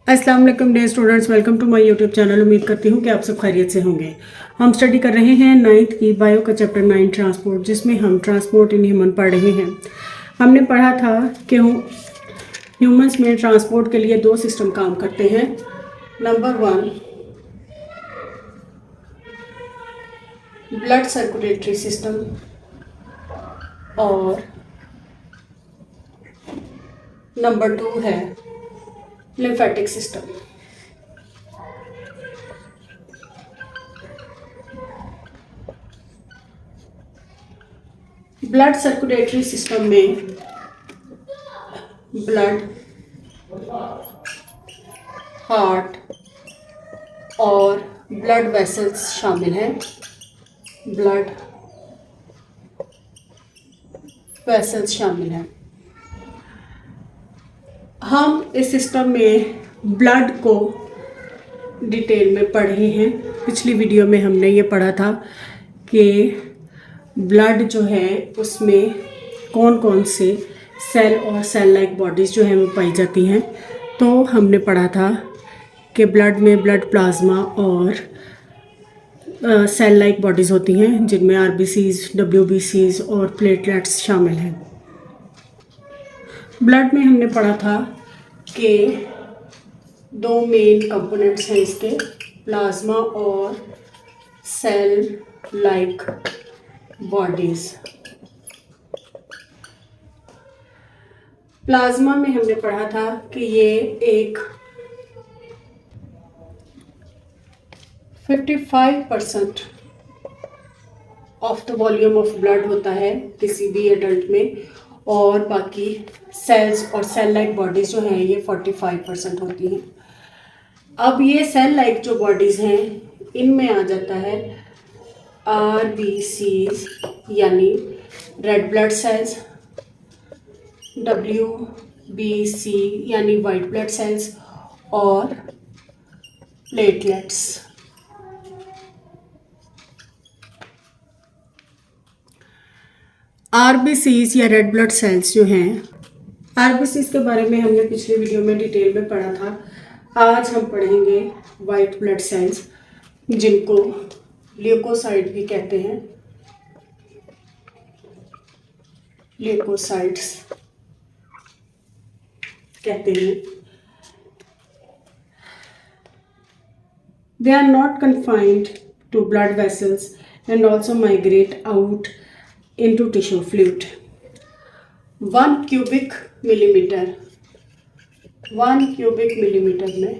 अस्सलाम वालेकुम dear students, welcome to my YouTube channel. उम्मीद करती हूँ कि आप सब खैरियत से होंगे। हम स्टडी कर रहे हैं 9th की बायो का चैप्टर 9 ट्रांसपोर्ट, जिसमें हम ट्रांसपोर्ट इन ह्यूमन पढ़ रहे हैं। हमने पढ़ा था कि ह्यूमंस में ट्रांसपोर्ट के लिए दो सिस्टम काम करते हैं। नंबर 1 ब्लड सर्कुलेटरी सिस्टम और नंबर 2 है lymphatic system. Blood circulatory system में ब्लड, हार्ट और ब्लड वेसल्स शामिल हैं। ब्लड वेसल्स शामिल हैं। हम इस सिस्टम में ब्लड को डिटेल में पढ़ रहे हैं। पिछली वीडियो में हमने ये पढ़ा था कि ब्लड जो है उसमें कौन कौन से सेल और सेल लाइक बॉडीज़ जो हैं वो पाई जाती हैं। तो हमने पढ़ा था कि ब्लड में ब्लड प्लाज्मा और सेल लाइक बॉडीज़ होती हैं, जिनमें आरबीसीज, डब्ल्यूबीसीज और प्लेटलेट्स शामिल हैं। ब्लड में हमने पढ़ा था कि दो मेन कंपोनेंट्स हैं इसके, प्लाज्मा और सेल लाइक बॉडीज़। प्लाज्मा में हमने पढ़ा था कि ये एक 55% of the volume of blood होता है किसी भी एडल्ट में, और बाकी सेल्स और सेल लाइक बॉडीज़ जो हैं ये 45% होती हैं। अब ये सेल लाइक जो बॉडीज़ हैं इनमें आ जाता है आरबीसीज यानी रेड ब्लड सेल्स, WBC यानी वाइट ब्लड सेल्स और प्लेटलेट्स। आरबीसीज या रेड ब्लड सेल्स जो हैं, आरबीसीज के बारे में हमने पिछली वीडियो में डिटेल में पढ़ा था। आज हम पढ़ेंगे वाइट ब्लड सेल्स, जिनको ल्यूकोसाइट भी कहते हैं। ल्यूकोसाइट्स कहते हैं। They are not confined to blood vessels and also migrate out into tissue fluid. 1 cubic millimeter में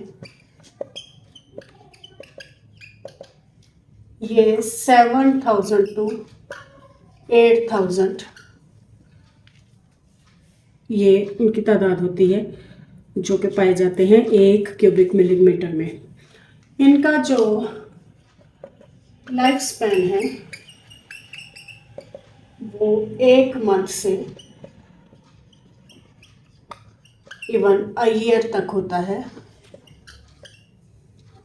ये 7,000 to 8,000 ये उनकी तादाद होती है जो कि पाए जाते हैं 1 क्यूबिक मिलीमीटर में। इनका जो लाइफ स्पैन है वो 1 मंथ से इवन अ ईयर तक होता है,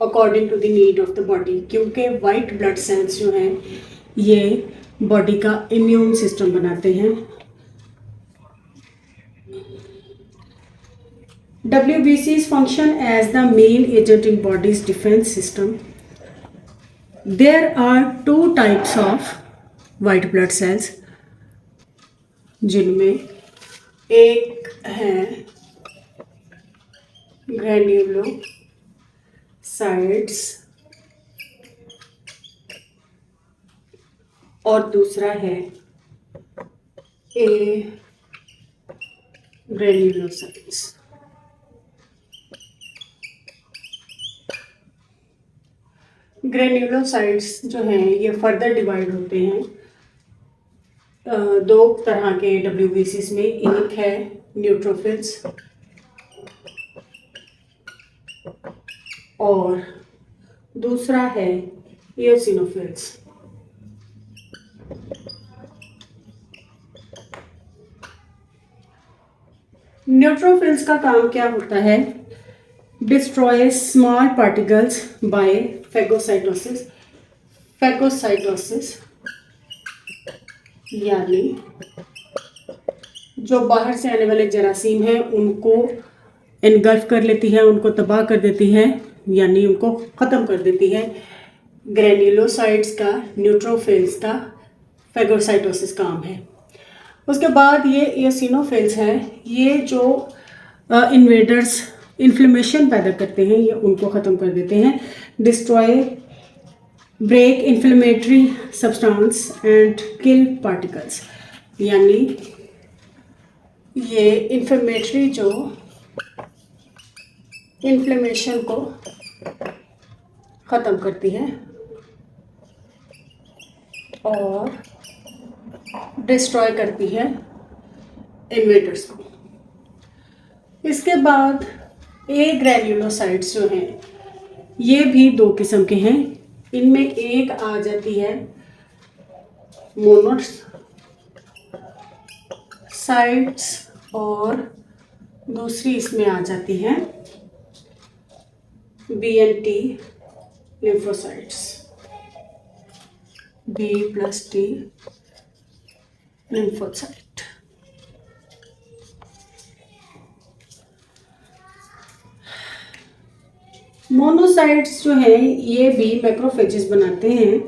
according to the need of the body, क्योंकि वाइट ब्लड सेल्स जो हैं ये बॉडी का इम्यून सिस्टम बनाते हैं। WBCs function as the main agent in body's defense system. There are 2 types of white blood cells, जिनमें एक है ग्रैन्युलोसाइट्स और दूसरा है ग्रैन्युलोसाइट्स। ग्रेन्युलोसाइट्स जो हैं ये फर्दर डिवाइड होते हैं 2 तरह के WBCs में। एक है न्यूट्रोफिल्स और दूसरा है इयोसिनोफिल्स। न्यूट्रोफिल्स का काम क्या होता है? Destroys small particles by phagocytosis। phagocytosis यानी जो बाहर से आने वाले जरासीम हैं उनको इनगल्फ कर लेती है, उनको तबाह कर देती है, यानी उनको ख़त्म कर देती है। ग्रेन्युलोसाइट्स का, न्यूट्रोफिल्स का फेगोसाइटोसिस काम है। उसके बाद ये एसिनोफिल्स हैं, ये जो इन्वेडर्स इन्फ्लेमेशन पैदा करते हैं, ये उनको ख़त्म कर देते हैं। Destroy, break inflammatory substance and kill particles, यानी ये इन्फ्लेमेटरी जो इन्फ्लेमेशन को ख़त्म करती है और डिस्ट्रॉय करती है इन्वेडर्स को। इसके बाद ए ग्रैन्युलोसाइट्स जो हैं, ये भी 2 किस्म के हैं। इनमें एक आ जाती है मोनोसाइट्स और दूसरी इसमें आ जाती है BNT lymphocytes, B+T lymphocyte. Monocytes जो है ये भी मैक्रोफेजेस बनाते हैं,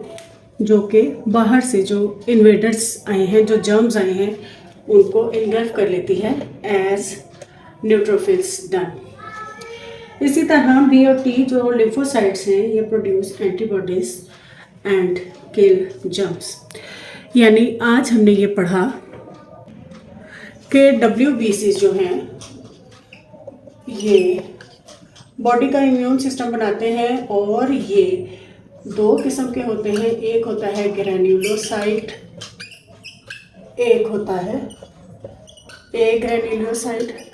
जो कि बाहर से जो इन्वेडर्स आए हैं, जो जर्म्स आए हैं, उनको इनगल्फ कर लेती है एज न्यूट्रोफिल्स डन। इसी तरह B और T जो लिम्फोसाइट्स हैं, ये produce antibodies and kill germs. यानी आज हमने ये पढ़ा कि WBC जो हैं, ये बॉडी का इम्यून सिस्टम बनाते हैं और ये 2 किस्म के होते हैं। एक होता है ग्रैन्युलोसाइट, एक होता है ए ग्रैन्युलोसाइट।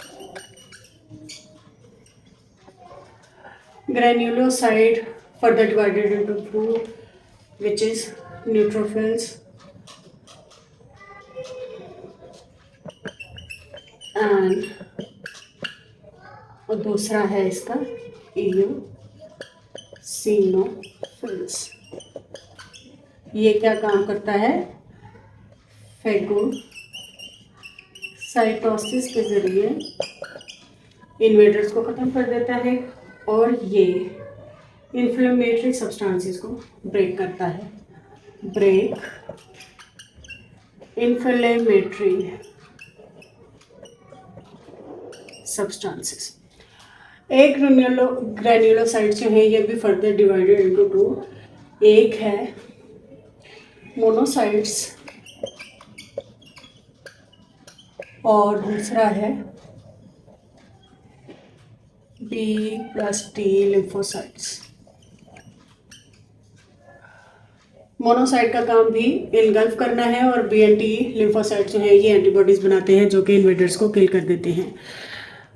Granulocyte further divided into 2, which is neutrophils and और दूसरा है इसका eosinophils। ये क्या काम करता है? फेगोसाइटोसिस के जरिए इन्वेडर्स को ख़त्म कर देता है और ये इन्फ्लेमेटरी सब्सटेंसेस को ब्रेक करता है। Break inflammatory substances. एक ग्रैन्युलोसाइट जो है, ये भी फर्दर डिवाइडेड इनटू 2। एक है मोनोसाइट्स और दूसरा है B+T लिम्फोसाइट्स। मोनोसाइट का काम भी इनगल्फ करना है और BNT लिम्फोसाइट जो है, ये एंटीबॉडीज बनाते हैं जो कि इन्वेडर्स को किल कर देते हैं।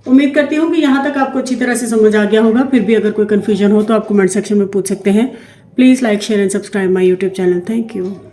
उम्मीद करती हूँ कि यहाँ तक आपको अच्छी तरह से समझ आ गया होगा। फिर भी अगर कोई कन्फ्यूजन हो तो आप कमेंट सेक्शन में पूछ सकते हैं। Please like, share and subscribe my YouTube channel. Thank you.